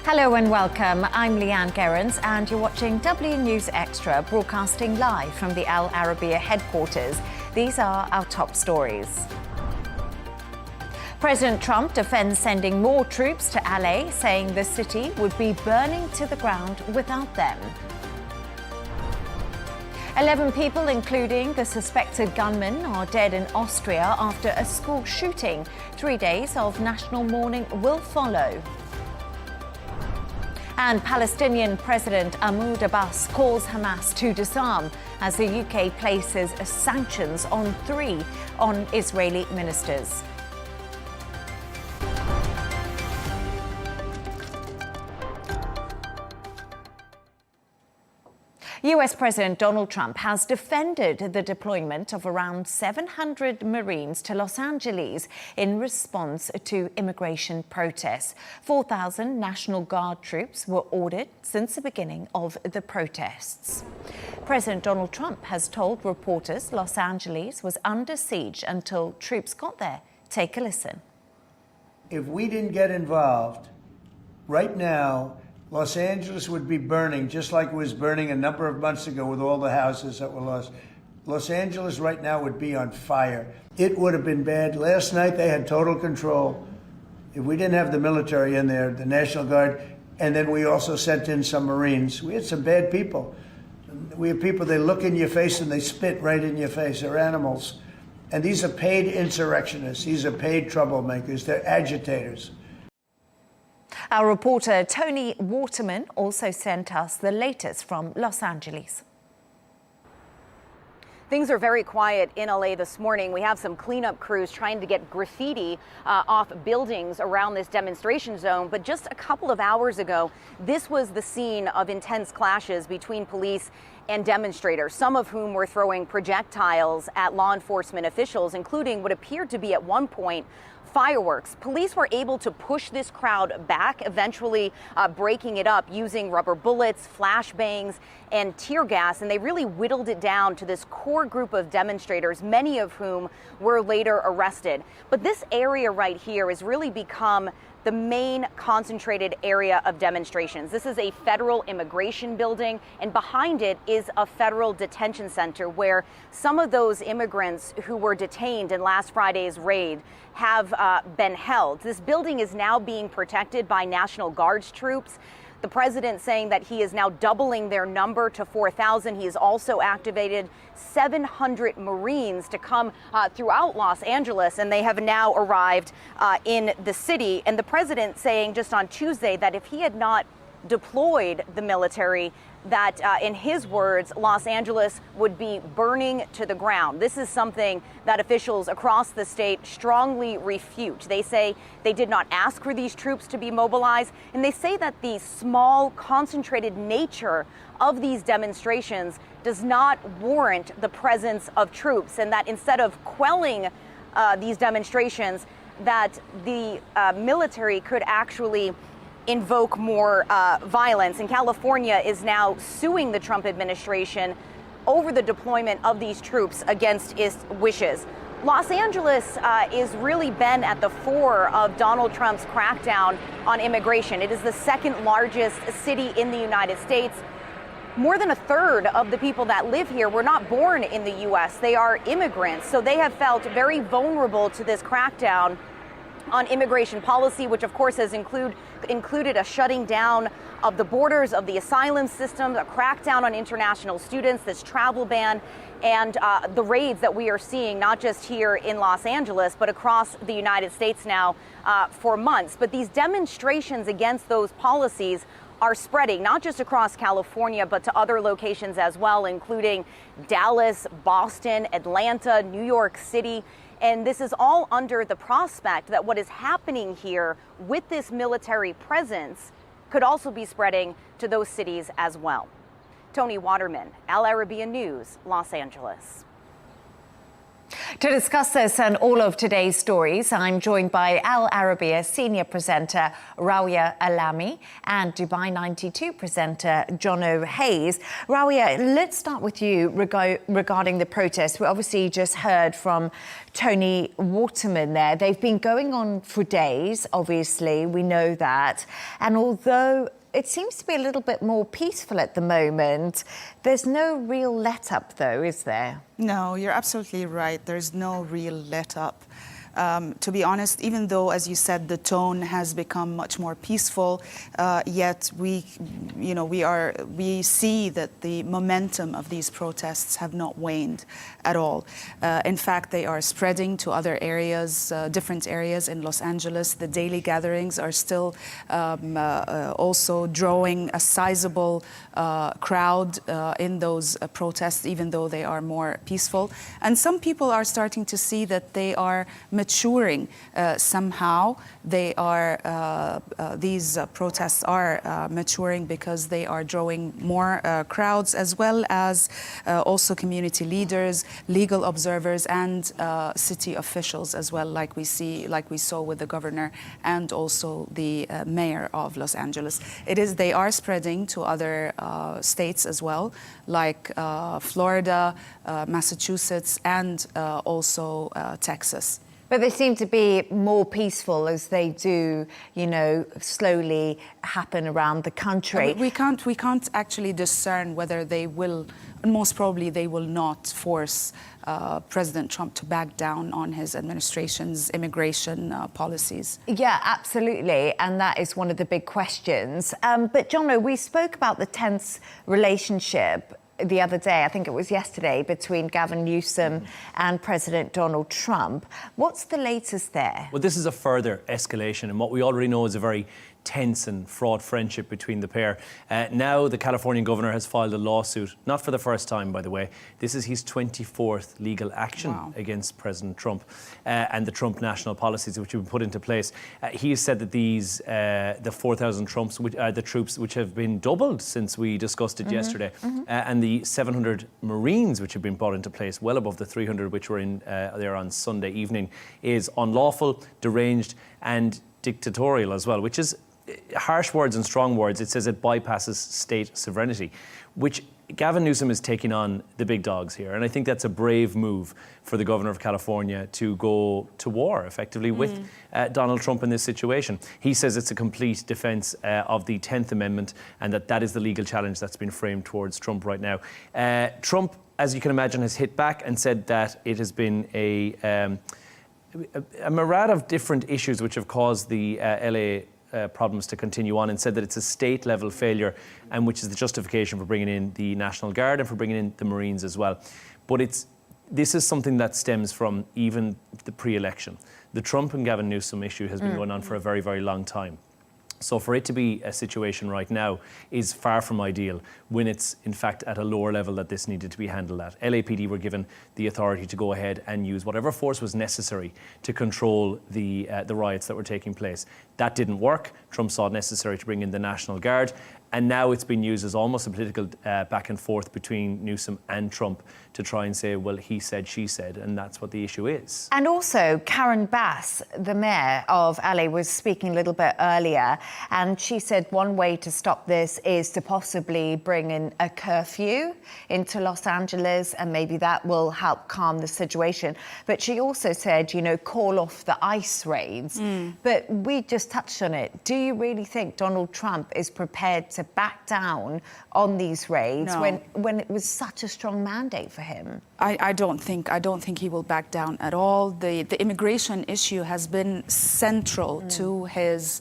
Hello and welcome. I'm Leigh-Ann Gerrans and you're watching W News Extra, broadcasting live from the Al Arabiya headquarters. These are our top stories. President Trump defends sending more troops to Alami, saying the city would be burning to the ground without them. 11 people, including the suspected gunman, are dead in Austria after a school shooting. 3 days of national mourning will follow. And Palestinian President Abbas calls Hamas to disarm as the UK places sanctions on Israeli ministers. US President Donald Trump has defended the deployment of around 700 Marines to Los Angeles in response to immigration protests. 4,000 National Guard troops were ordered since the beginning of the protests. President Donald Trump has told reporters Los Angeles was under siege until troops got there. Take a listen. If we didn't get involved, right now, Los Angeles would be burning, just like it was burning a number of months ago with all the houses that were lost. Los Angeles right now would be on fire. It would have been bad. Last night they had total control. If we didn't have the military in there, the National Guard, and then we also sent in some Marines, we had some bad people. We have people, they look in your face and they spit right in your face. They're animals. And these are paid insurrectionists. These are paid troublemakers. They're agitators. Our reporter Tony Waterman also sent us the latest from Los Angeles. Things are very quiet in LA this morning. We have some cleanup crews trying to get graffiti off buildings around this demonstration zone. But just a couple of hours ago, this was the scene of intense clashes between police and demonstrators, some of whom were throwing projectiles at law enforcement officials, including what appeared to be at one point fireworks. Police were able to push this crowd back, eventually breaking it up using rubber bullets, flashbangs, and tear gas. And they really whittled it down to this core group of demonstrators, many of whom were later arrested. But this area right here has really become the main concentrated area of demonstrations. This is a federal immigration building, and behind it is a federal detention center where some of those immigrants who were detained in last Friday's raid have been held. This building is now being protected by National Guard's troops. The president saying that he is now doubling their number to 4,000. He has also activated 700 Marines to come throughout Los Angeles, and they have now arrived in the city. And the president saying just on Tuesday that if he had not deployed the military, that in his words, Los Angeles would be burning to the ground. This is something that officials across the state strongly refute. They say they did not ask for these troops to be mobilized, and they say that the small, concentrated nature of these demonstrations does not warrant the presence of troops, and that instead of quelling these demonstrations, that the military could actually invoke more violence. And California is now suing the Trump administration over the deployment of these troops against its wishes. Los Angeles is really been at the fore of Donald Trump's crackdown on immigration. It is the second largest city in the United States. More than a third of the people that live here were not born in the U.S. They are immigrants, so they have felt very vulnerable to this crackdown on immigration policy, which of course has included a shutting down of the borders of the asylum system, a crackdown on international students, this travel ban, and the raids that we are seeing not just here in Los Angeles, but across the United States now for months. But these demonstrations against those policies are spreading not just across California, but to other locations as well, including Dallas, Boston, Atlanta, New York City. And this is all under the prospect that what is happening here with this military presence could also be spreading to those cities as well. Tony Waterman, Al Arabiya News, Los Angeles. To discuss this and all of today's stories, I'm joined by Al Arabiya senior presenter Rawia Alami and Dubai 92 presenter Jono Hayes. Rawia, let's start with you regarding the protests. We obviously just heard from Tony Waterman there. They've been going on for days, obviously, we know that. And although it seems to be a little bit more peaceful at the moment, there's no real let-up, though, is there? No, you're absolutely right. There's no real let-up. To be honest, even though, as you said, the tone has become much more peaceful, yet we see that the momentum of these protests have not waned at all. In fact, they are spreading to other areas, different areas in Los Angeles. The daily gatherings are still also drawing a sizable crowd in those protests, even though they are more peaceful. And some people are starting to see that they are maturing somehow. They are these protests are maturing because they are drawing more crowds, as well as also community leaders, legal observers, and city officials as well, like we saw with the governor and also the mayor of Los Angeles. They are spreading to other states as well, like Florida, Massachusetts, and also Texas. But they seem to be more peaceful as they do, slowly happen around the country. We can't actually discern whether they will, most probably they will not force President Trump to back down on his administration's immigration policies. Yeah, absolutely. And that is one of the big questions. But Jono, we spoke about the tense relationship the other day, I think it was yesterday, between Gavin Newsom and President Donald Trump. What's the latest there? Well, this is a further escalation, and what we already know is a very tense and fraught friendship between the pair. Now the Californian governor has filed a lawsuit, not for the first time, by the way. This is his 24th legal action against President Trump and the Trump national policies which have been put into place. He has said that these, the 4,000 troops, which have been doubled since we discussed it yesterday, and the 700 Marines which have been brought into place, well above the 300 which were in there on Sunday evening, is unlawful, deranged, and dictatorial as well, which is harsh words and strong words. It says it bypasses state sovereignty, which Gavin Newsom is taking on the big dogs here. And I think that's a brave move for the governor of California to go to war effectively with Donald Trump in this situation. He says it's a complete defense of the 10th Amendment, and that is the legal challenge that's been framed towards Trump right now. Trump, as you can imagine, has hit back and said that it has been a myriad of different issues which have caused the LA problems to continue on, and said that it's a state-level failure, and which is the justification for bringing in the National Guard and for bringing in the Marines as well. But this is something that stems from even the pre-election. The Trump and Gavin Newsom issue has been going on for a very, very long time. So for it to be a situation right now is far from ideal, when it's in fact at a lower level that this needed to be handled at. LAPD were given the authority to go ahead and use whatever force was necessary to control the riots that were taking place. That didn't work. Trump saw it necessary to bring in the National Guard, and now it's been used as almost a political back and forth between Newsom and Trump to try and say, well, he said, she said, and that's what the issue is. And also, Karen Bass, the mayor of LA, was speaking a little bit earlier, and she said one way to stop this is to possibly bring in a curfew into Los Angeles, and maybe that will help calm the situation. But she also said, call off the ICE raids. But we just touched on it. Do you really think Donald Trump is prepared to back down on these raids when it was such a strong mandate for him? I don't think he will back down at all. The immigration issue has been central to his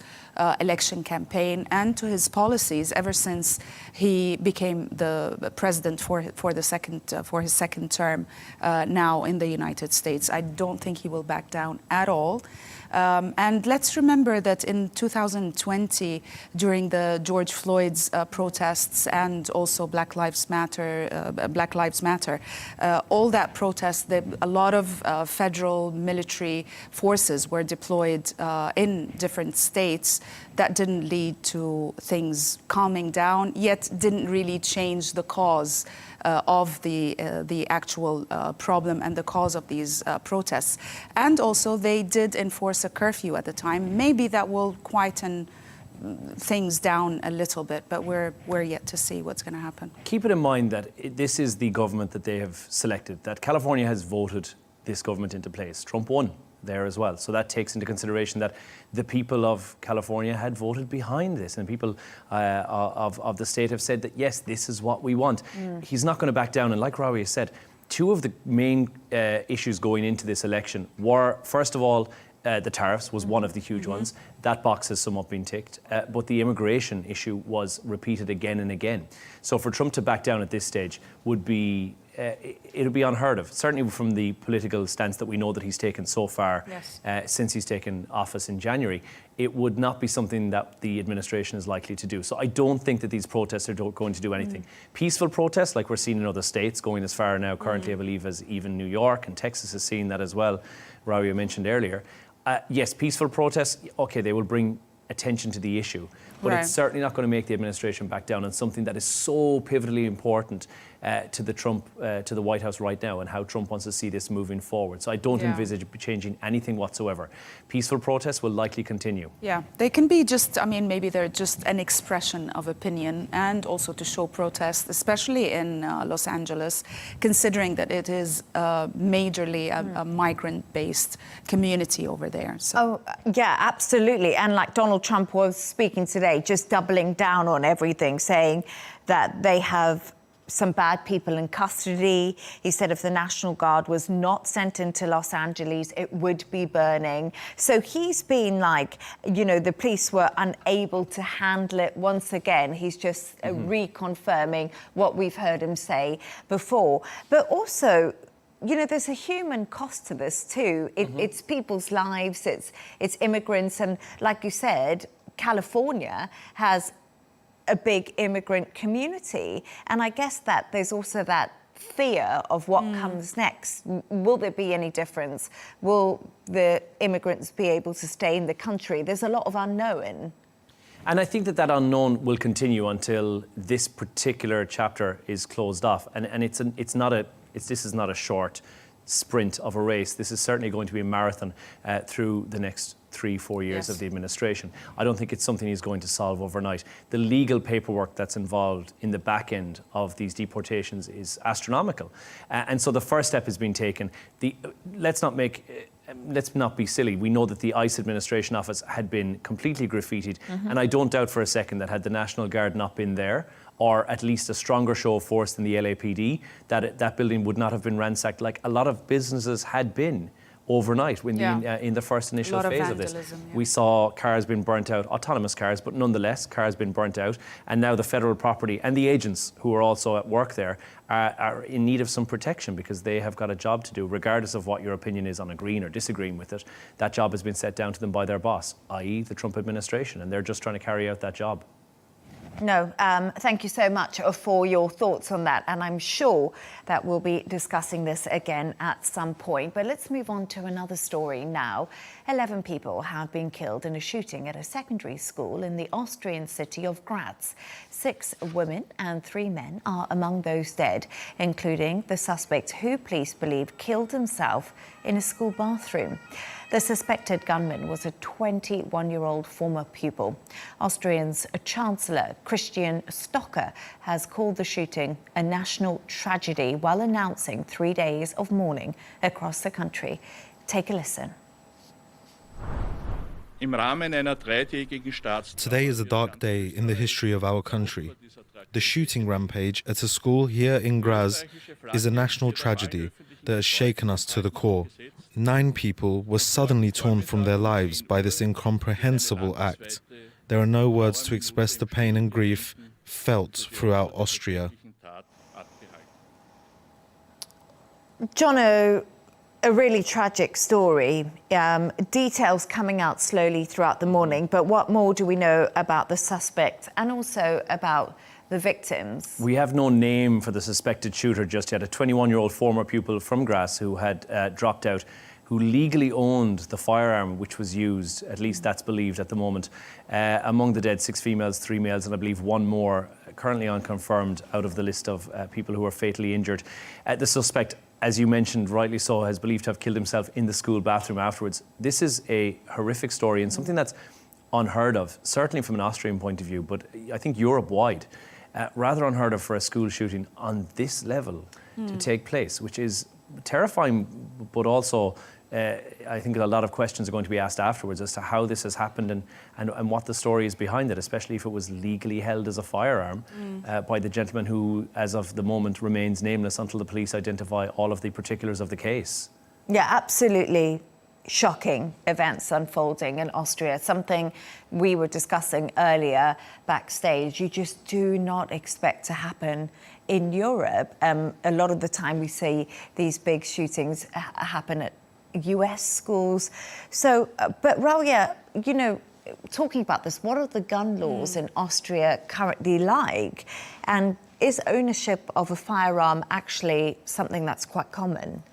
election campaign and to his policies ever since he became the president for his second term now in the United States. I don't think he will back down at all. And let's remember that in 2020, during the George Floyd's protests and also Black Lives Matter, all that protest, a lot of federal military forces were deployed in different states. That didn't lead to things calming down, yet didn't really change the cause of the actual problem and the cause of these protests. And also they did enforce a curfew at the time. Maybe that will quieten things down a little bit, but we're yet to see what's going to happen. Keep it in mind that this is the government that they have selected, that California has voted this government into place. Trump won there as well. So that takes into consideration that the people of California had voted behind this, and people of the state have said that, yes, this is what we want. He's not going to back down. And like Rawia said, two of the main issues going into this election were, first of all, the tariffs was one of the huge ones. That box has somewhat been ticked. But the immigration issue was repeated again and again. So for Trump to back down at this stage would be it would be unheard of, certainly from the political stance that we know that he's taken so far. Yes. Since he's taken office in January. It would not be something that the administration is likely to do. So I don't think that these protests are going to do anything. Peaceful protests, like we're seeing in other states, going as far now currently, I believe, as even New York and Texas is seeing that as well, Rawia mentioned earlier. Yes, peaceful protests, okay, they will bring attention to the issue, but it's certainly not going to make the administration back down on something that is so pivotally important to the White House right now, and how Trump wants to see this moving forward. So I don't envisage changing anything whatsoever. Peaceful protests will likely continue. Yeah, they can be just, I mean, maybe they're just an expression of opinion, and also to show protest, especially in Los Angeles, considering that it is majorly a migrant-based community over there. So. Oh, yeah, absolutely. And like Donald Trump was speaking today, just doubling down on everything, saying that they have some bad people in custody. He said if the National Guard was not sent into Los Angeles, it would be burning. So he's been like, you know, the police were unable to handle it once again. He's just reconfirming what we've heard him say before. But also, you know, there's a human cost to this too. It's people's lives, it's immigrants. And like you said, California has a big immigrant community. And I guess that there's also that fear of what comes next. Will there be any difference? Will the immigrants be able to stay in the country? There's a lot of unknown. And I think that unknown will continue until this particular chapter is closed off. And this is not a short sprint of a race. This is certainly going to be a marathon through the next 3-4 years of the administration. I don't think it's something he's going to solve overnight. The legal paperwork that's involved in the back end of these deportations is astronomical. And so the first step has been taken. Let's not be silly. We know that the ICE administration office had been completely graffitied. And I don't doubt for a second that had the National Guard not been there, or at least a stronger show of force than the LAPD, that building would not have been ransacked like a lot of businesses had been overnight in the first initial phase of this. We saw cars being burnt out, autonomous cars, but nonetheless, cars being burnt out. And now the federal property and the agents who are also at work there are in need of some protection, because they have got a job to do, regardless of what your opinion is on agreeing or disagreeing with it. That job has been set down to them by their boss, i.e. the Trump administration, and they're just trying to carry out that job. No, thank you so much for your thoughts on that. And I'm sure that we'll be discussing this again at some point. But let's move on to another story now. 11 people have been killed in a shooting at a secondary school in the Austrian city of Graz. 6 women and 3 men are among those dead, including the suspect who police believe killed himself in a school bathroom. The suspected gunman was a 21-year-old former pupil. Austria's Chancellor Christian Stocker has called the shooting a national tragedy while announcing 3 days of mourning across the country. Take a listen. Today is a dark day in the history of our country. The shooting rampage at a school here in Graz is a national tragedy that has shaken us to the core. 9 people were suddenly torn from their lives by this incomprehensible act. There are no words to express the pain and grief felt throughout Austria. Jono, a really tragic story. Details coming out slowly throughout the morning, but what more do we know about the suspect and also about the victims? We have no name for the suspected shooter just yet. A 21-year-old former pupil from Graz who had dropped out, who legally owned the firearm which was used, at least that's believed at the moment. Among the dead, 6 females, 3 males, and I believe 1 more, currently unconfirmed out of the list of people who were fatally injured. The suspect, as you mentioned, rightly so, is believed to have killed himself in the school bathroom afterwards. This is a horrific story and something that's unheard of, certainly from an Austrian point of view, but I think Europe-wide. Rather unheard of for a school shooting on this level to take place, which is terrifying, but also I think a lot of questions are going to be asked afterwards as to how this has happened and what the story is behind it, especially if it was legally held as a firearm by the gentleman who, as of the moment, remains nameless until the police identify all of the particulars of the case. Yeah, absolutely. Shocking events unfolding in Austria, something we were discussing earlier backstage. You just do not expect to happen in Europe. A lot of the time we see these big shootings happen at US schools. So, but Rawia, you know, talking about this, what are the gun laws in Austria currently like? And is ownership of a firearm actually something that's quite common?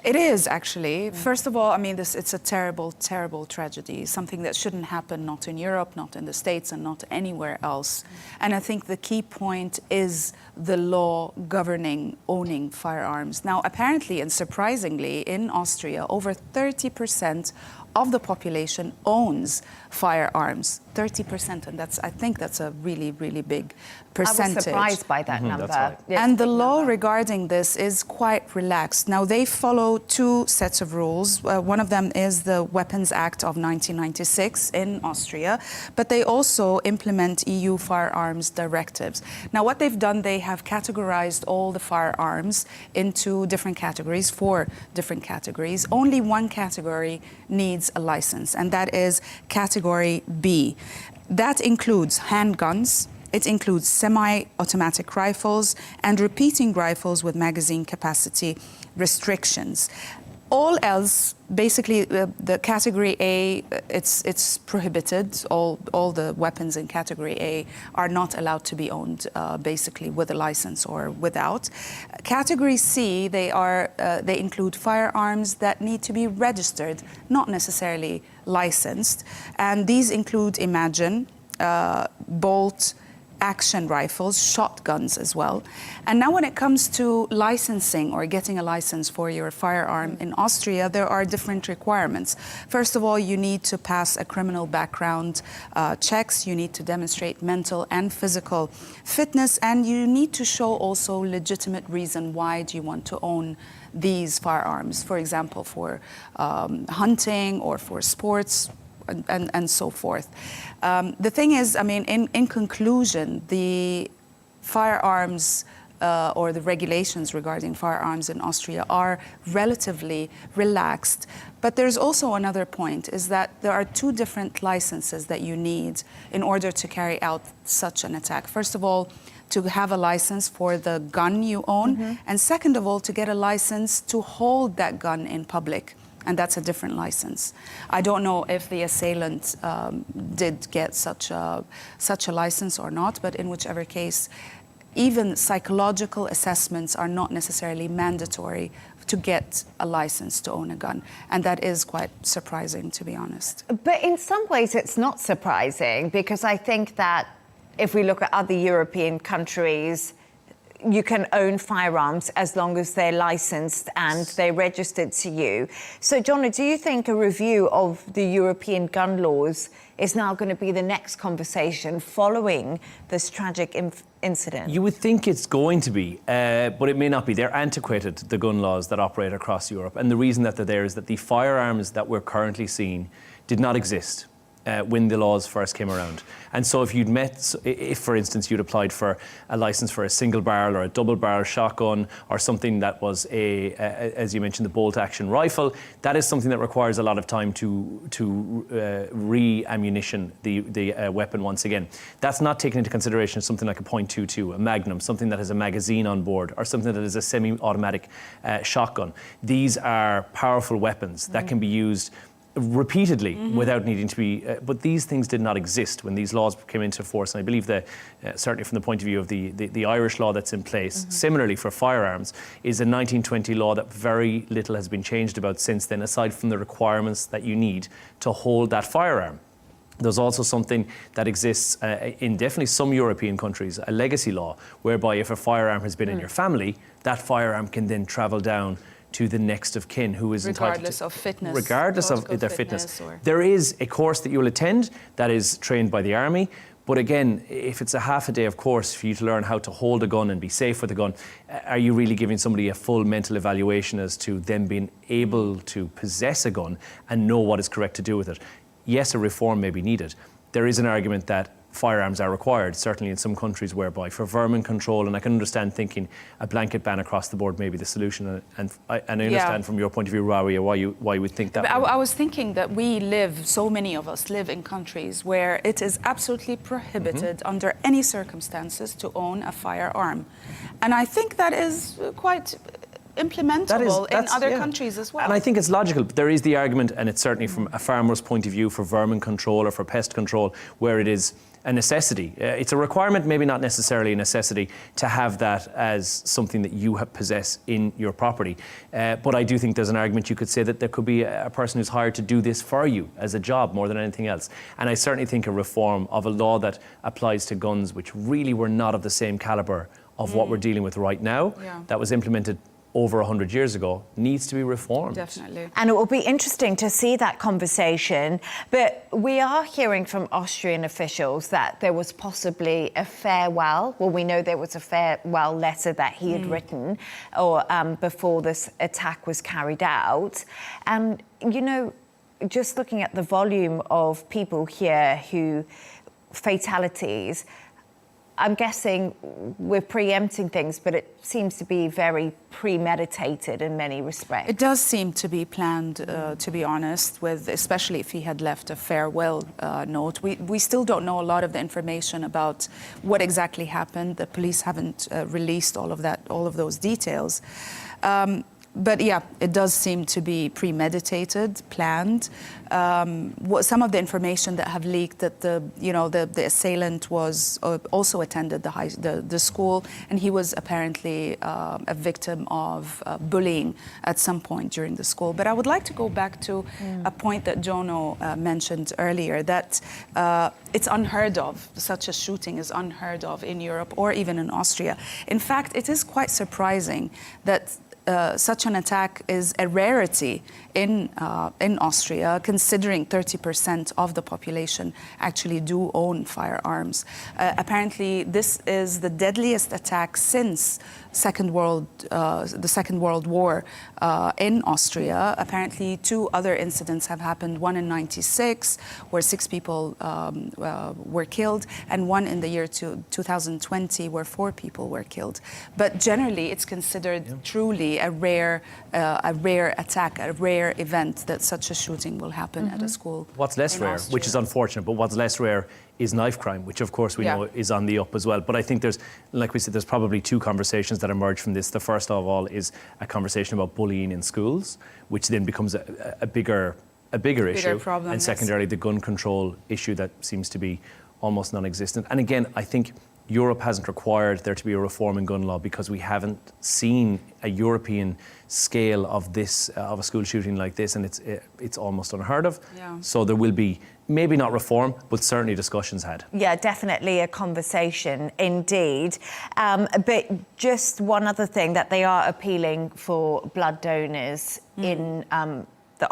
It is, actually. First of all, I mean, it's a terrible, terrible tragedy, something that shouldn't happen, not in Europe, not in the States, and not anywhere else. And I think the key point is the law governing owning firearms. Now, apparently and surprisingly, in Austria, over 30% of the population owns firearms. 30%, and I think that's a really, really big percentage. I was surprised by that number. That's right. Yes, and the law regarding this is quite relaxed. Now, they follow 2 sets of rules. One of them is the Weapons Act of 1996 in Austria, but they also implement EU firearms directives. Now, what they've done, they have categorized all the firearms into different categories, 4 different categories. Only one category needs a license, and that is category B. That includes handguns, it includes semi-automatic rifles and repeating rifles with magazine capacity restrictions. All else, basically, the category A, it's prohibited. All the weapons in category A are not allowed to be owned, basically, with a license or without. Category C, they include firearms that need to be registered, not necessarily licensed, and these include Imagine, bolt action rifles, shotguns as well. And now when it comes to licensing or getting a license for your firearm in Austria, there are different requirements. First of all, you need to pass a criminal background checks, you need to demonstrate mental and physical fitness, and you need to show also legitimate reason why do you want to own these firearms, for example, for hunting or for sports, and so forth. The thing is, I mean, in conclusion, the firearms or the regulations regarding firearms in Austria are relatively relaxed. But there's also another point, is that there are 2 different licenses that you need in order to carry out such an attack. First of all, to have a license for the gun you own, and second of all, to get a license to hold that gun in public. And that's a different license. I don't know if the assailant did get such a license or not, but in whichever case, even psychological assessments are not necessarily mandatory to get a license to own a gun. And that is quite surprising, to be honest. But in some ways, it's not surprising, because I think that if we look at other European countries, you can own firearms as long as they're licensed and they're registered to you. So, Jono, do you think a review of the European gun laws is now going to be the next conversation following this tragic incident? You would think it's going to be, but it may not be. They're antiquated, the gun laws that operate across Europe. And the reason that they're there is that the firearms that we're currently seeing did not exist when the laws first came around. And so if for instance you'd applied for a license for a single barrel or a double barrel shotgun or something that was as you mentioned, the bolt action rifle, that is something that requires a lot of time to re-ammunition the weapon once again. That's not taken into consideration something like a .22, a Magnum, something that has a magazine on board, or something that is a semi-automatic shotgun. These are powerful weapons that can be used repeatedly without needing to be, but these things did not exist when these laws came into force. And I believe that certainly from the point of view of the Irish law that's in place, similarly for firearms, is a 1920 law that very little has been changed about since then, aside from the requirements that you need to hold that firearm. There's also something that exists in definitely some European countries, a legacy law, whereby if a firearm has been in your family, that firearm can then travel down to the next of kin who is regardless of fitness. Regardless of their fitness. There is a course that you will attend that is trained by the army. But again, if it's a half a day of course for you to learn how to hold a gun and be safe with a gun, are you really giving somebody a full mental evaluation as to them being able to possess a gun and know what is correct to do with it? Yes, a reform may be needed. There is an argument that firearms are required, certainly in some countries, whereby for vermin control, and I can understand thinking a blanket ban across the board may be the solution, and I understand from your point of view, Rawia, why you would think that. I was thinking that so many of us live in countries where it is absolutely prohibited under any circumstances to own a firearm. And I think that is quite implementable in other countries as well. And I think it's logical. There is the argument, and it's certainly from a farmer's point of view, for vermin control or for pest control, where it is a necessity. It's a requirement, maybe not necessarily a necessity, to have that as something that you possess in your property. But I do think there's an argument you could say that there could be a person who's hired to do this for you as a job more than anything else. And I certainly think a reform of a law that applies to guns which really were not of the same caliber of what we're dealing with right now, that was implemented over 100 years ago, needs to be reformed. Definitely. And it will be interesting to see that conversation. But we are hearing from Austrian officials that there was possibly a farewell. Well, we know there was a farewell letter that he had written or before this attack was carried out. And, you know, just looking at the volume of people here who fatalities, I'm guessing we're preempting things, but it seems to be very premeditated in many respects. It does seem to be planned, to be honest, especially if he had left a farewell note. We still don't know a lot of the information about what exactly happened. The police haven't released all of those details. But yeah, it does seem to be premeditated, planned. Some of the information that have leaked that the assailant was also attended the school, and he was apparently a victim of bullying at some point during the school. But I would like to go back to a point that Jono mentioned earlier, that it's unheard of. Such a shooting is unheard of in Europe or even in Austria. In fact, it is quite surprising that such an attack is a rarity in Austria, considering 30% of the population actually do own firearms. Apparently, this is the deadliest attack since the Second World War in Austria. Apparently, 2 other incidents have happened. One in '96, where 6 people were killed, and one in the year 2020, where 4 people were killed. But generally, it's considered truly a rare attack, a rare event that such a shooting will happen at a school. What's less rare, Austria, which is unfortunate, but what's less rare is knife crime, which of course we know is on the up as well. But I think like we said, there's probably 2 conversations that emerge from this. The first of all is a conversation about bullying in schools, which then becomes a bigger issue. Problem, and secondarily, the gun control issue that seems to be almost non-existent. And again, I think Europe hasn't required there to be a reform in gun law because we haven't seen a European scale of this, of a school shooting like this, and it's almost unheard of. So there will be, maybe not reform, but certainly discussions had. Yeah, definitely a conversation indeed. But just one other thing, that they are appealing for blood donors in the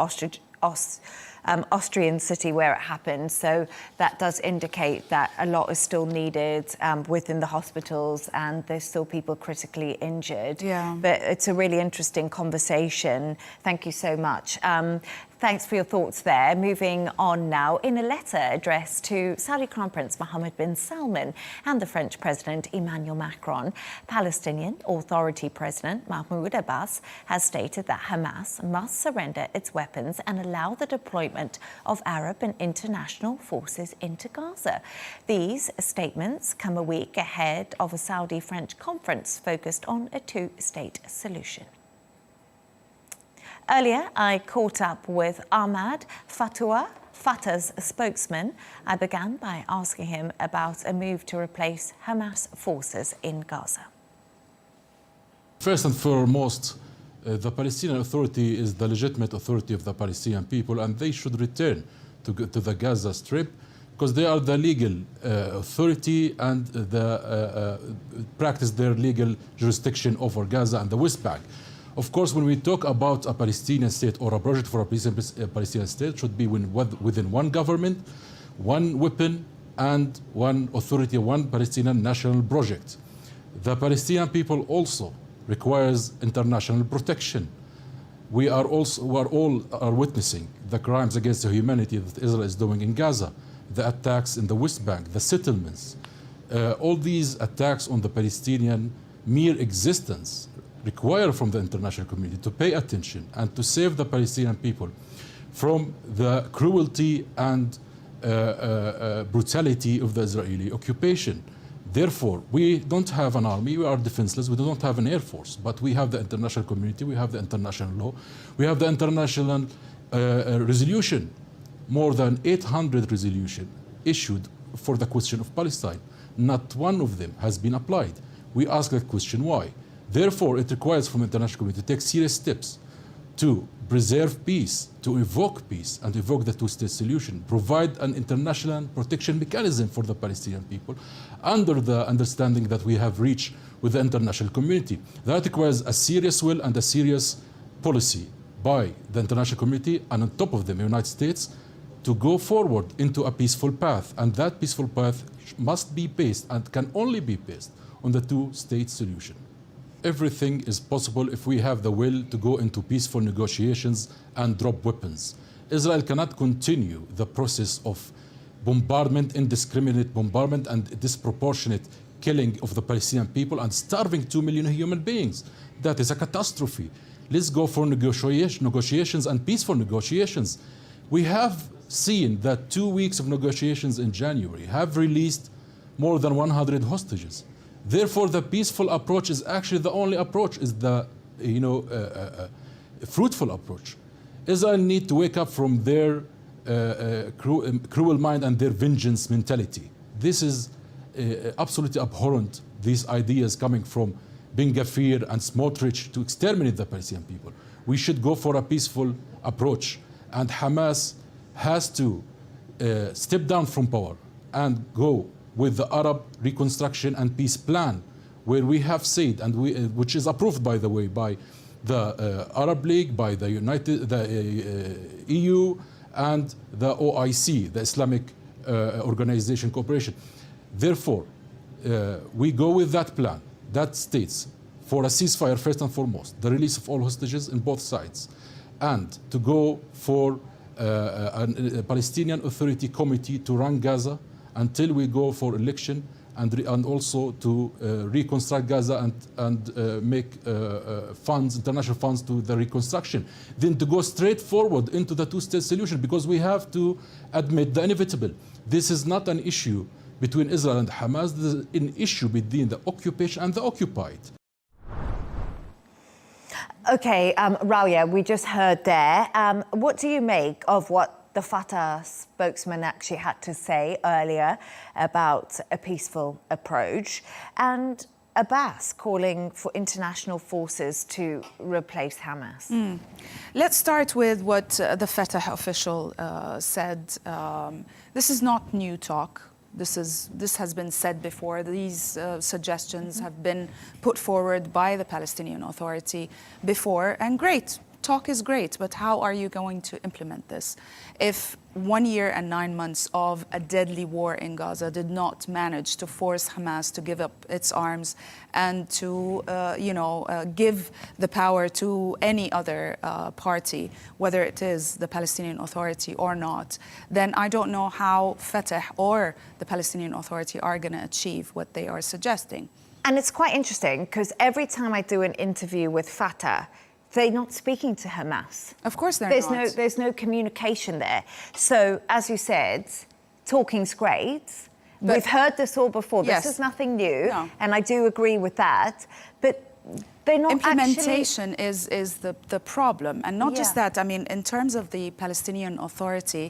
Austrian city where it happened. So that does indicate that a lot is still needed within the hospitals, and there's still people critically injured. But it's a really interesting conversation. Thank you so much. Thanks for your thoughts there. Moving on now, in a letter addressed to Saudi Crown Prince Mohammed bin Salman and the French President Emmanuel Macron, Palestinian Authority President Mahmoud Abbas has stated that Hamas must surrender its weapons and allow the deployment of Arab and international forces into Gaza. These statements come a week ahead of a Saudi-French conference focused on a two-state solution. Earlier, I caught up with Ahmad Fatwa, Fatah's spokesman. I began by asking him about a move to replace Hamas forces in Gaza. First and foremost, the Palestinian Authority is the legitimate authority of the Palestinian people, and they should return to the Gaza Strip because they are the legal authority and practice their legal jurisdiction over Gaza and the West Bank. Of course, when we talk about a Palestinian state or a project for a Palestinian state, it should be within one government, one weapon, and one authority, one Palestinian national project. The Palestinian people also requires international protection. We are all witnessing the crimes against the humanity that Israel is doing in Gaza, the attacks in the West Bank, the settlements. All these attacks on the Palestinian mere existence require from the international community to pay attention and to save the Palestinian people from the cruelty and brutality of the Israeli occupation. Therefore, we don't have an army, we are defenseless, we don't have an air force, but we have the international community, we have the international law, we have the international resolution, more than 800 resolutions issued for the question of Palestine. Not one of them has been applied. We ask that question, why? Therefore, it requires from the international community to take serious steps to preserve peace, to evoke peace, and evoke the two-state solution, provide an international protection mechanism for the Palestinian people under the understanding that we have reached with the international community. That requires a serious will and a serious policy by the international community, and on top of them, the United States, to go forward into a peaceful path. And that peaceful path must be based and can only be based on the two-state solution. Everything is possible if we have the will to go into peaceful negotiations and drop weapons. Israel cannot continue the process of bombardment, indiscriminate bombardment and disproportionate killing of the Palestinian people and starving 2 million human beings. That is a catastrophe. Let's go for negotiations and peaceful negotiations. We have seen that 2 weeks of negotiations in January have released more than 100 hostages. Therefore, the peaceful approach is actually the only approach, is the fruitful approach. Israel need to wake up from their cruel mind and their vengeance mentality. This is absolutely abhorrent, these ideas coming from Ben Gvir and Smotrich to exterminate the Palestinian people. We should go for a peaceful approach, and Hamas has to step down from power and go with the Arab reconstruction and peace plan, where we have said, and which is approved, by the way, by the Arab League, by the EU, and the OIC, the Islamic Organization Cooperation. Therefore, we go with that plan that states for a ceasefire, first and foremost, the release of all hostages in both sides, and to go for a Palestinian Authority committee to run Gaza until we go for election, and also to reconstruct Gaza and make funds, international funds to the reconstruction. Then to go straight forward into the two-state solution, because we have to admit the inevitable. This is not an issue between Israel and Hamas, this is an issue between the occupation and the occupied. Okay, Rawia, we just heard there. What do you make of what the Fatah spokesman actually had to say earlier about a peaceful approach, and Abbas calling for international forces to replace Hamas? Let's start with what the Fatah official said. This is not new talk. This has been said before. These suggestions have been put forward by the Palestinian Authority before, and great. talk is great, but how are you going to implement this? If 1 year and 9 months of a deadly war in Gaza did not manage to force Hamas to give up its arms and to, give the power to any other party, whether it is the Palestinian Authority or not, then I don't know how Fatah or the Palestinian Authority are going to achieve what they are suggesting. And it's quite interesting because every time I do an interview with Fatah, they're not speaking to Hamas. Of course they're not. There's no communication there. So, as you said, talking's great. But we've heard this all before. Yes. This is nothing new. No. And I do agree with that. But they're not implementation is the problem. And not just that, I mean, in terms of the Palestinian Authority,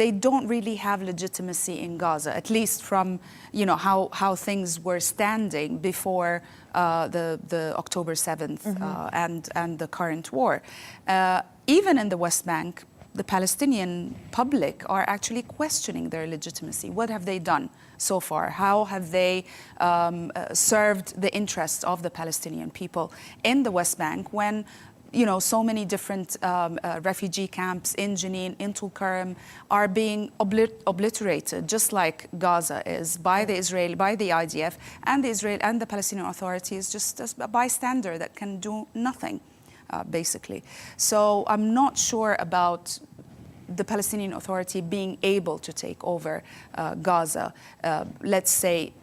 they don't really have legitimacy in Gaza, at least from, how things were standing before the October 7th and the current war. Even in the West Bank, the Palestinian public are actually questioning their legitimacy. What have they done so far? How have they served the interests of the Palestinian people in the West Bank when so many different refugee camps in Jenin, in Tulkarm are being obliterated, just like Gaza is, by the IDF, and the Israel and the Palestinian Authority is just a bystander that can do nothing, basically. So I'm not sure about the Palestinian Authority being able to take over Gaza, let's say,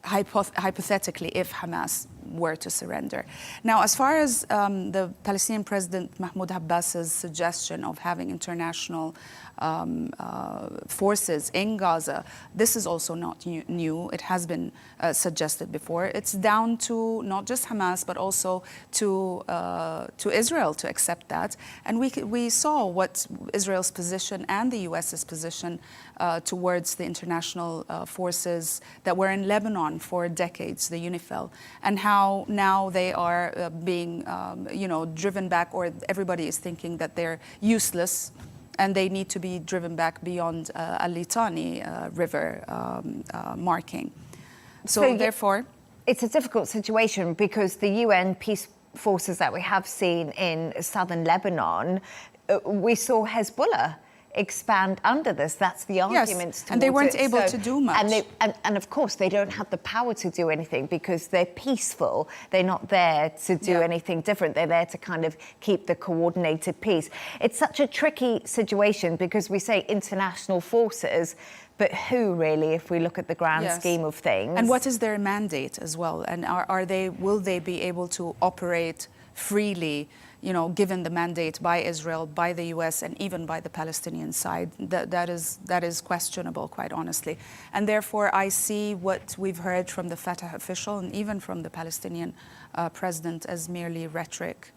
hypothetically, if Hamas were to surrender. Now, as far as the Palestinian President Mahmoud Abbas's suggestion of having international forces in Gaza, this is also not new. It has been suggested before. It's down to not just Hamas, but also to Israel to accept that. And we saw what Israel's position and the US's position towards the international forces that were in Lebanon for decades, the UNIFIL, and how now they are being, driven back, or everybody is thinking that they're useless and they need to be driven back beyond Al-Litani river marking. So therefore, it's a difficult situation because the UN peace forces that we have seen in southern Lebanon, we saw Hezbollah expand under this. That's the argument. Yes, and they weren't able to do much. And of course, they don't have the power to do anything because they're peaceful. They're not there to do anything different. They're there to kind of keep the coordinated peace. It's such a tricky situation because we say international forces, but who really, if we look at the grand scheme of things? And what is their mandate as well? And will they be able to operate freely, given the mandate by Israel, by the US, and even by the Palestinian side? That is questionable, quite honestly. And therefore, I see what we've heard from the Fatah official and even from the Palestinian president as merely rhetoric,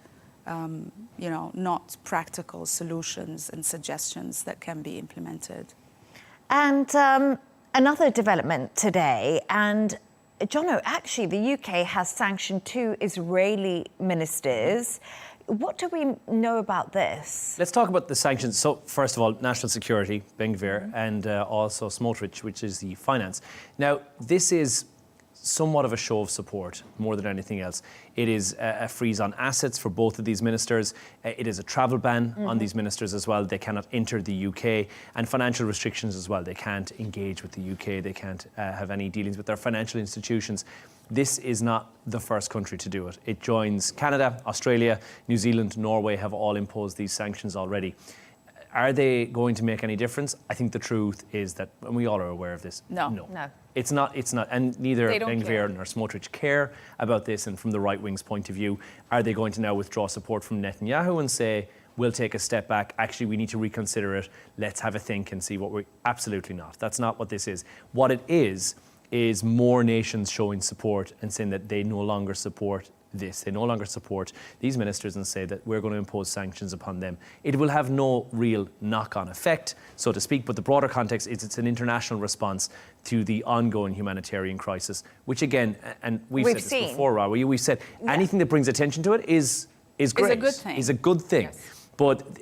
not practical solutions and suggestions that can be implemented. And another development today, and Jono, actually, the UK has sanctioned 2 Israeli ministers. What do we know about this? Let's talk about the sanctions. So, first of all, national security, Ben-Gvir, and also Smotrich, which is the finance. Now, this is somewhat of a show of support, more than anything else. It is a freeze on assets for both of these ministers. It is a travel ban on these ministers as well. They cannot enter the UK, and financial restrictions as well. They can't engage with the UK. They can't have any dealings with their financial institutions. This is not the first country to do it. It joins Canada, Australia, New Zealand, Norway have all imposed these sanctions already. Are they going to make any difference? I think the truth is that, and we all are aware of this, no. It's not, and neither Ben-Gvir nor Smotrich care about this. And from the right wing's point of view, are they going to now withdraw support from Netanyahu and say, we'll take a step back, actually we need to reconsider it, let's have a think and see what we're... Absolutely not. That's not what this is. What it is more nations showing support and saying that they no longer support this. They no longer support these ministers and say that we're going to impose sanctions upon them. It will have no real knock-on effect, so to speak, but the broader context is it's an international response to the ongoing humanitarian crisis, which again, and we've said this before, Rawia, we've said anything that brings attention to it is great. Is a good thing. Yes. But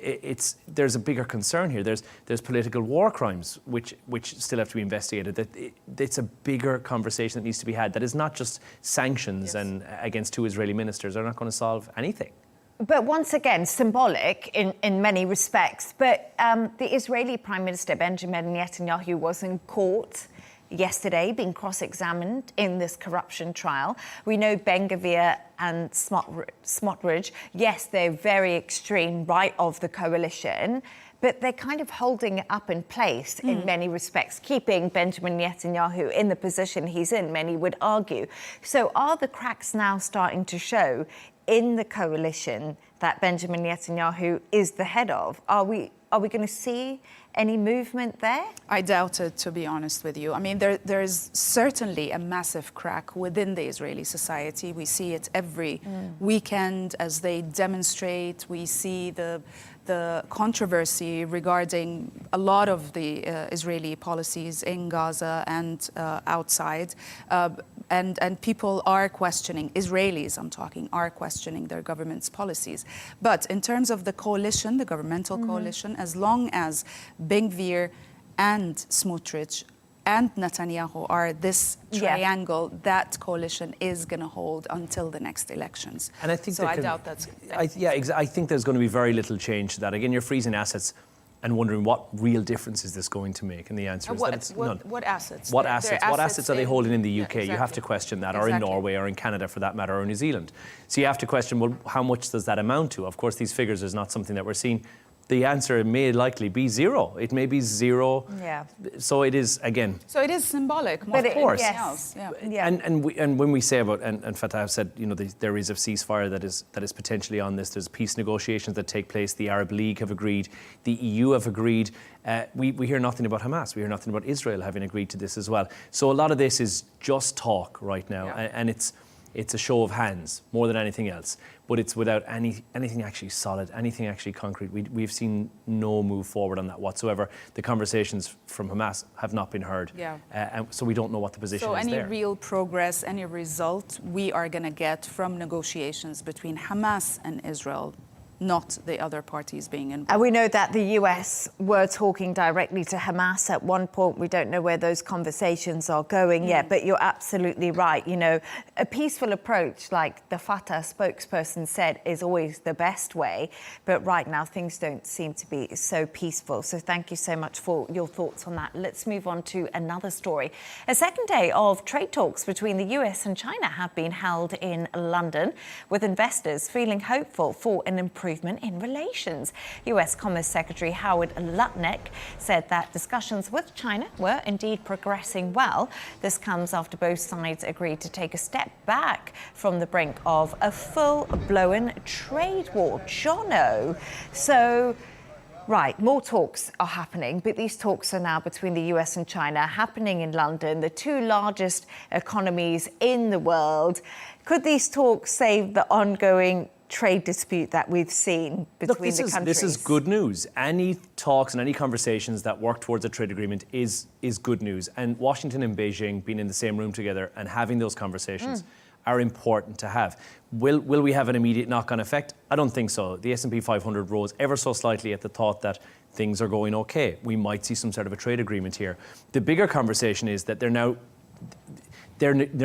there's a bigger concern here. There's political war crimes which still have to be investigated. It's a bigger conversation that needs to be had. That is not just sanctions and against 2 Israeli ministers. They're not going to solve anything. But once again, symbolic in many respects. But the Israeli Prime Minister Benjamin Netanyahu was in court yesterday, being cross-examined in this corruption trial. We know Ben-Gvir and Smotrich, yes, they're very extreme right of the coalition, but they're kind of holding it up in place in many respects, keeping Benjamin Netanyahu in the position he's in, many would argue. So are the cracks now starting to show in the coalition that Benjamin Netanyahu is the head of? Are we going to see any movement there? I doubt it, to be honest with you. I mean, there is certainly a massive crack within the Israeli society. We see it every weekend as they demonstrate. We see the controversy regarding a lot of the Israeli policies in Gaza and outside. And people are questioning, Israelis I'm talking, are questioning their government's policies. But in terms of the coalition, the governmental coalition, as long as Ben-Gvir and Smotrich and Netanyahu are this triangle, that coalition is going to hold until the next elections. And I think so. I doubt that's. I think there's going to be very little change to that. Again, you're freezing assets and wondering what real difference is this going to make, and the answer is that it's none. What assets? What assets are they holding in the UK? Exactly. You have to question that, or in Norway, or in Canada for that matter, or New Zealand. So you have to question, well, how much does that amount to? Of course, these figures is not something that we're seeing. The answer may likely be zero. It may be zero. Yeah. So it is, again. So it is symbolic, But of course. Yes. Yeah. And when we say about, and Fatah said, you know, there is a ceasefire that is potentially on this. There's peace negotiations that take place. The Arab League have agreed. The EU have agreed. We hear nothing about Hamas. We hear nothing about Israel having agreed to this as well. So a lot of this is just talk right now, and it's a show of hands more than anything else. But it's without anything actually solid, anything actually concrete. We've seen no move forward on that whatsoever. The conversations from Hamas have not been heard. And so we don't know what the position is there. So any real progress, any result we are going to get from negotiations between Hamas and Israel, not the other parties being involved. And we know that the US were talking directly to Hamas at one point. We don't know where those conversations are going yet, but you're absolutely right. You know, a peaceful approach, like the Fatah spokesperson said, is always the best way. But right now, things don't seem to be so peaceful. So thank you so much for your thoughts on that. Let's move on to another story. A second day of trade talks between the US and China have been held in London, with investors feeling hopeful for an improvement in relations. US Commerce Secretary Howard Lutnick said that discussions with China were indeed progressing well. This comes after both sides agreed to take a step back from the brink of a full-blown trade war. Jono. So, right, more talks are happening, but these talks are now between the US and China, happening in London, the two largest economies in the world. Could these talks save the ongoing trade dispute that we've seen between the countries? This is good news. Any talks and any conversations that work towards a trade agreement is good news. And Washington and Beijing being in the same room together and having those conversations are important to have. Will we have an immediate knock-on effect? I don't think so. The S&P 500 rose ever so slightly at the thought that things are going okay. We might see some sort of a trade agreement here. The bigger conversation is that they're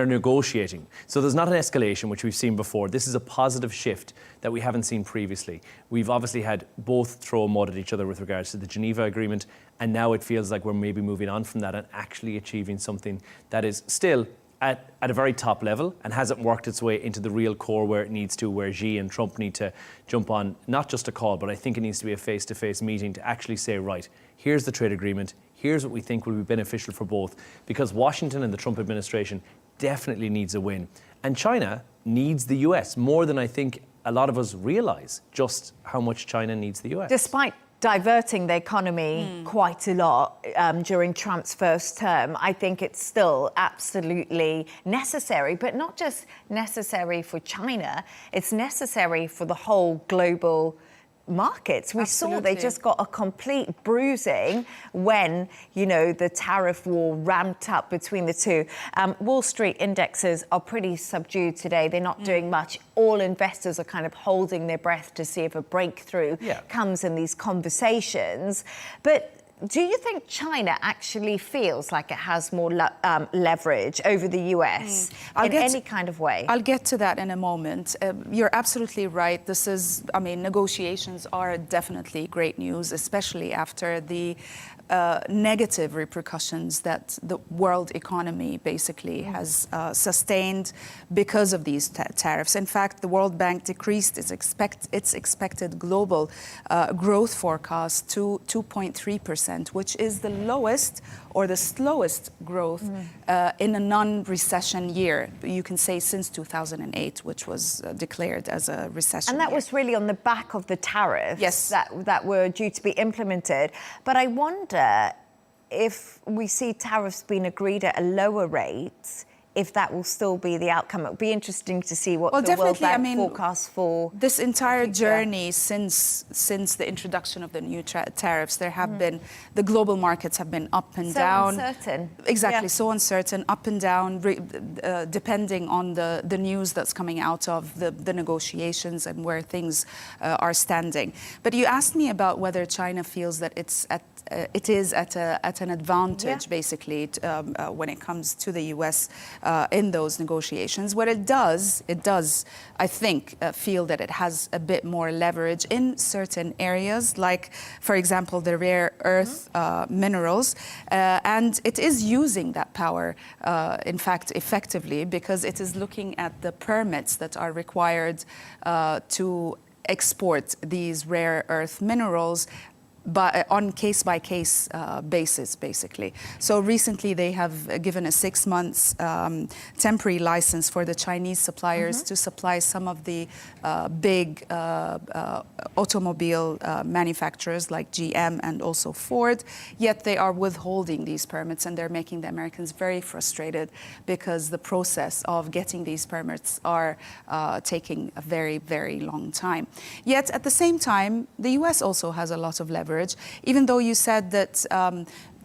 negotiating. So there's not an escalation, which we've seen before. This is a positive shift that we haven't seen previously. We've obviously had both throw mud at each other with regards to the Geneva Agreement, and now it feels like we're maybe moving on from that and actually achieving something that is still at a very top level and hasn't worked its way into the real core where it needs to, where Xi and Trump need to jump on, not just a call, but I think it needs to be a face-to-face meeting to actually say, right, here's the trade agreement, here's what we think will be beneficial for both, because Washington and the Trump administration definitely needs a win. And China needs the US more than I think a lot of us realise just how much China needs the US. Despite diverting the economy quite a lot during Trump's first term, I think it's still absolutely necessary, but not just necessary for China, it's necessary for the whole global markets. We saw they just got a complete bruising when, you know, the tariff war ramped up between the two. Wall Street indexes are pretty subdued today. They're not doing much. All investors are kind of holding their breath to see if a breakthrough comes in these conversations. But Do you think China actually feels like it has more leverage over the US in any kind of way? I'll get to that in a moment. You're absolutely right. Negotiations are definitely great news, especially after the negative repercussions that the world economy basically has sustained because of these tariffs. In fact, the World Bank decreased its expected global growth forecast to 2.3%, which is the lowest or the slowest growth in a non-recession year, you can say, since 2008, which was declared as a recession And that year. was really on the back of the tariffs that were due to be implemented. But I wonder if we see tariffs being agreed at a lower rate, if that will still be the outcome. It would be interesting to see what the World Bank forecasts for this entire journey since the introduction of the new tariffs. There have been, the global markets have been up and down. So uncertain. Exactly, so uncertain, up and down, depending on the news that's coming out of the negotiations and where things are standing. But you asked me about whether China feels that it is at an advantage, basically, when it comes to the US in those negotiations. What it does, I think, feel that it has a bit more leverage in certain areas, like, for example, the rare earth minerals. And it is using that power, in fact, effectively, because it is looking at the permits that are required to export these rare earth minerals, but on case-by-case basis, basically. So recently they have given a 6 months temporary license for the Chinese suppliers to supply some of the big automobile manufacturers like GM and also Ford, yet they are withholding these permits, and they're making the Americans very frustrated because the process of getting these permits are taking a very, very long time. Yet at the same time, the US also has a lot of leverage. Even though you said that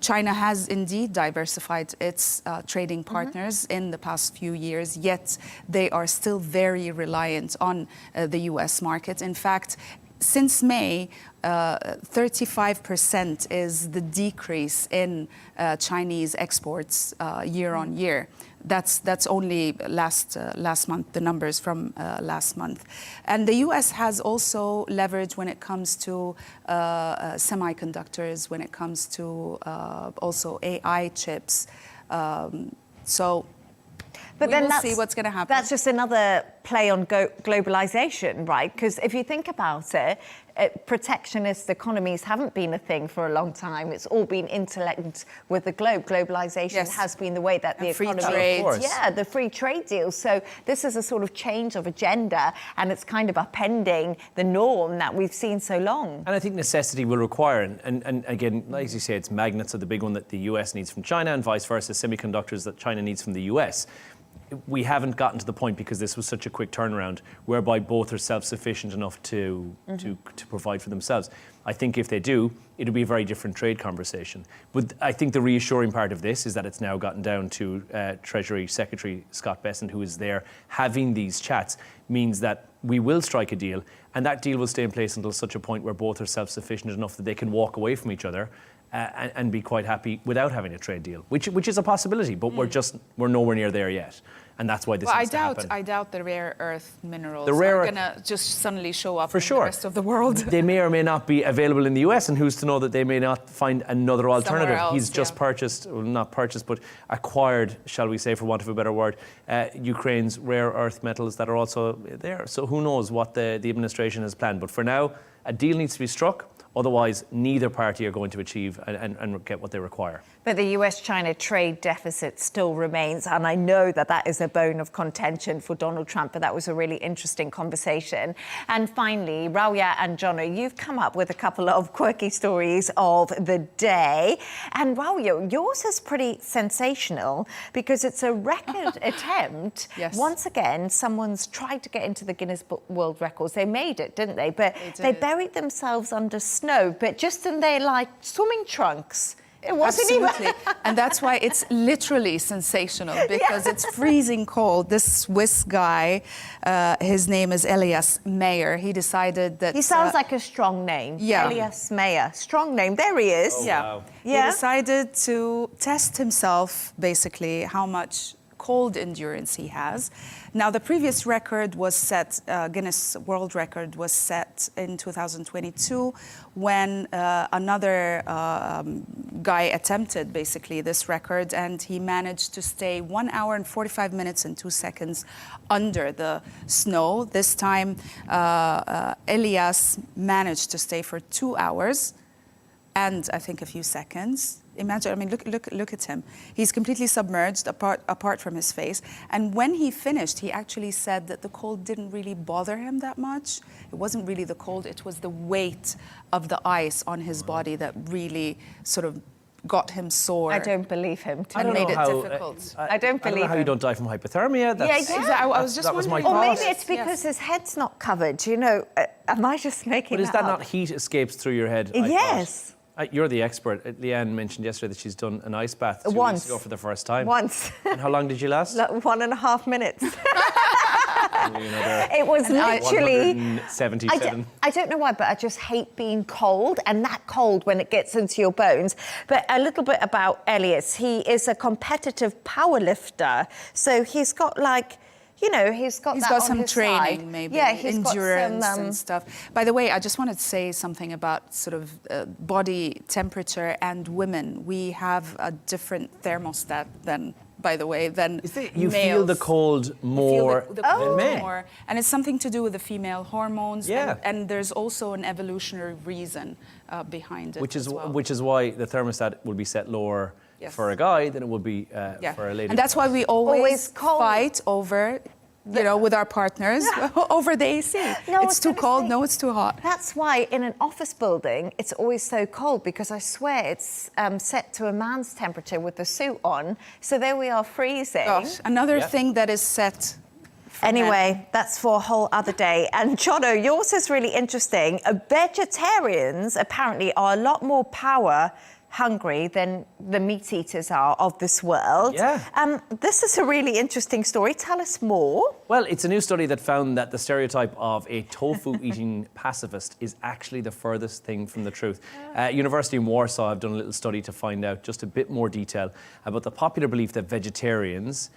China has indeed diversified its trading partners in the past few years, yet they are still very reliant on the US market. In fact, since May, 35% is the decrease in Chinese exports year on year. That's only last month, the numbers from last month. And the US has also leverage when it comes to semiconductors, when it comes to also AI chips. But then we'll see what's going to happen. That's just another play on globalization, right? Because if you think about it, protectionist economies haven't been a thing for a long time. It's all been interlinked with the globe. Globalization has been the way that the economy... Free trade. The free trade deals. So this is a sort of change of agenda, and it's kind of upending the norm that we've seen so long. And I think necessity will require, and again, like you say, it's magnets are the big one that the US needs from China, and vice versa, semiconductors that China needs from the US. We haven't gotten to the point, because this was such a quick turnaround, whereby both are self-sufficient enough to provide for themselves. I think if they do, it'll be a very different trade conversation. But I think the reassuring part of this is that it's now gotten down to Treasury Secretary Scott Bessent, who is there having these chats, means that we will strike a deal, and that deal will stay in place until such a point where both are self-sufficient enough that they can walk away from each other and be quite happy without having a trade deal, which is a possibility, but we're nowhere near there yet. And that's why this needs to happen. I doubt the rare earth minerals are going to just suddenly show up in the rest of the world. They may or may not be available in the US, and who's to know that they may not find another alternative. He's just purchased, well, not purchased, but acquired, shall we say, for want of a better word, Ukraine's rare earth metals that are also there. So who knows what the administration has planned. But for now, a deal needs to be struck. Otherwise, neither party are going to achieve and get what they require. But the US-China trade deficit still remains, and I know that that is a bone of contention for Donald Trump, but that was a really interesting conversation. And finally, Rawia and Jono, you've come up with a couple of quirky stories of the day. And Rawia, yours is pretty sensational because it's a record attempt. Yes. Once again, someone's tried to get into the Guinness World Records. They made it, didn't they? But they buried themselves under snow, but just in their, like, swimming trunks It wasn't Absolutely. And that's why it's literally sensational, because it's freezing cold. This Swiss guy, his name is Elias Meyer. He decided that... He sounds like a strong name. Yeah. Elias Meyer. Strong name. There he is. Oh, yeah. wow. Yeah. He decided to test himself, basically, how much cold endurance he has. Now, the previous record was set, Guinness World Record was set in 2022 when another guy attempted basically this record, and he managed to stay 1 hour and 45 minutes and 2 seconds under the snow. This time, Elias managed to stay for 2 hours and I think a few seconds. Imagine, I mean, look at him. He's completely submerged apart from his face. And when he finished, he actually said that the cold didn't really bother him that much. It wasn't really the cold, it was the weight of the ice on his body that really sort of got him sore. I don't believe him. I don't made know it how, difficult. I don't believe how you him. don't die from hypothermia. That's, exactly. I was just that was my wondering. Or thought. maybe it's because Yes. his head's not covered. You know, am I just making But is that that up? not heat escapes through your head? I Yes. thought? You're the expert. Leigh-Ann mentioned yesterday that she's done an ice bath 2 Once. weeks ago for the first time. Once. And how long did you last? Like 1.5 minutes. Only another It was literally... 177. I don't know why, but I just hate being cold, and that cold when it gets into your bones. But a little bit about Elias. He is a competitive power lifter, so he's got like... You know, he's got some his training, side. maybe, Yeah, he's endurance got some, and stuff. By the way, I just wanted to say something about sort of body temperature and women. We have a different thermostat than, by the way, than You feel the males. cold more the than cold men. more. And it's something to do with the female hormones. Yeah. And there's also an evolutionary reason behind it. Which is as well. which is why the thermostat will be set lower Yes. for a guy than it would be Yeah. for a lady. And that's why we Always always cold. fight over, you know, with our partners, over the AC. No, I it's was too gonna cold, say- no, it's too hot. That's why in an office building, it's always so cold, because I swear it's set to a man's temperature with the suit on. So there we are freezing. Gosh, another Yeah. thing that is set. for men. Anyway, that's for a whole other day. And Jono, yours is really interesting. Vegetarians apparently are a lot more power hungry than the meat eaters are of this world. Yeah. This is a really interesting story. Tell us more. Well, it's a new study that found that the stereotype of a tofu-eating pacifist is actually the furthest thing from the truth. University in Warsaw have done a little study to find out just a bit more detail about the popular belief that vegetarians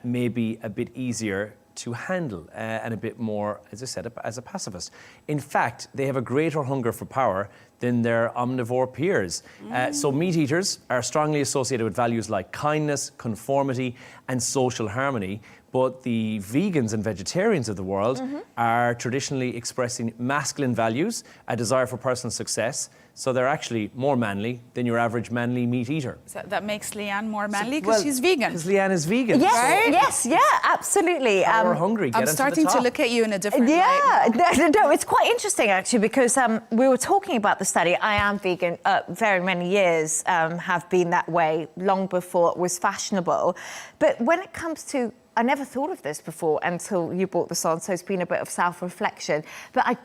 may be a bit easier to handle and a bit more, as I said, as a pacifist. In fact, they have a greater hunger for power than their omnivore peers. So meat eaters are strongly associated with values like kindness, conformity, and social harmony. But the vegans and vegetarians of the world are traditionally expressing masculine values, a desire for personal success. So they're actually more manly than your average manly meat eater. So that makes Leigh-Ann more manly because she's vegan. Because Leigh-Ann is vegan. Yes, Right? yes, yeah, absolutely. We're hungry. Get I'm into the starting to top. look at you in a different Yeah, light. no, it's quite interesting actually, because we were talking about the study. I am vegan, very many years have been that way, long before it was fashionable. But when it comes to, I never thought of this before until you brought this on, so it's been a bit of self-reflection. But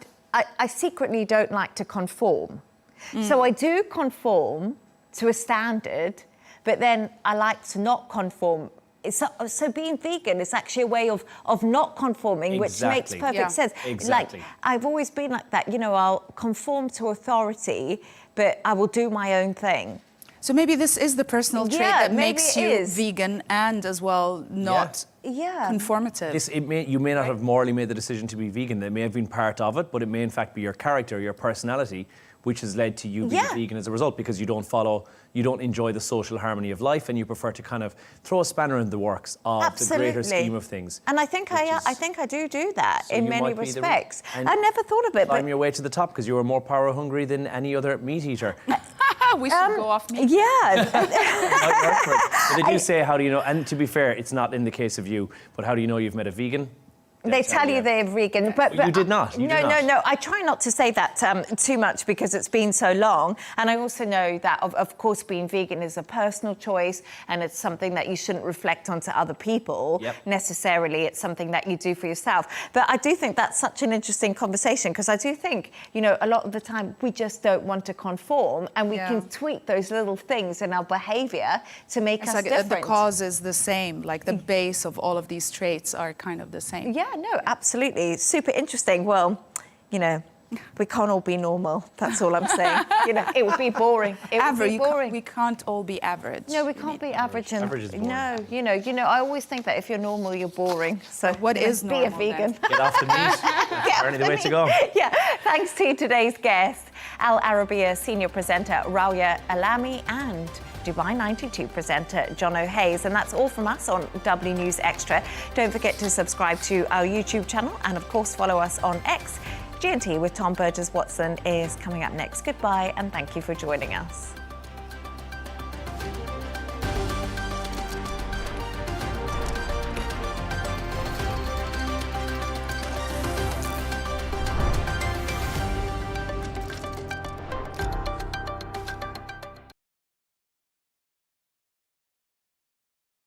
I secretly don't like to conform. So I do conform to a standard, but then I like to not conform. So being vegan is actually a way of not conforming, which makes Exactly. perfect Yeah. sense. Exactly. Like, I've always been like that. You know, I'll conform to authority, but I will do my own thing. So maybe this is the personal trait Yeah, that maybe makes it you is. vegan and as well not Yeah. conformative. You may not have morally made the decision to be vegan. They may have been part of it, but it may in fact be your character, your personality, which has led to you being Yeah. vegan as a result, because you don't enjoy the social harmony of life, and you prefer to kind of throw a spanner in the works of the greater scheme of things. And I think I do that So in you many might be the- respects. and I never thought of it, Climb but your way to the top because you are more power hungry than any other meat eater. We should go off meat. yeah. But they do say, how do you know? And to be fair, it's not in the case of you, but how do you know you've met a vegan? They tell you they're vegan, but you did not. You did not. No. I try not to say that too much because it's been so long, and I also know that, of course, being vegan is a personal choice, and it's something that you shouldn't reflect onto other people necessarily. It's something that you do for yourself. But I do think that's such an interesting conversation because I do think, you know, a lot of the time we just don't want to conform, and we can tweak those little things in our behaviour to make us different. The cause is the same, like the base of all of these traits are kind of the same. Yeah, no, absolutely. Super interesting. Well, you know, we can't all be normal. That's all I'm saying. You know, it would be boring. It would be boring. We can't all be average. No, we can't be average. Average is boring. No, you know, I always think that if you're normal, you're boring. So what is normal? Be a vegan. Get off the meat. Apparently the way to go. Yeah. Thanks to today's guests, Al Arabiya senior presenter Rawia Alami and Dubai 92 presenter Jono Hayes. And that's all from us on W News Extra. Don't forget to subscribe to our YouTube channel and, of course, follow us on X. G&T with Tom Burgess-Watson is coming up next. Goodbye and thank you for joining us.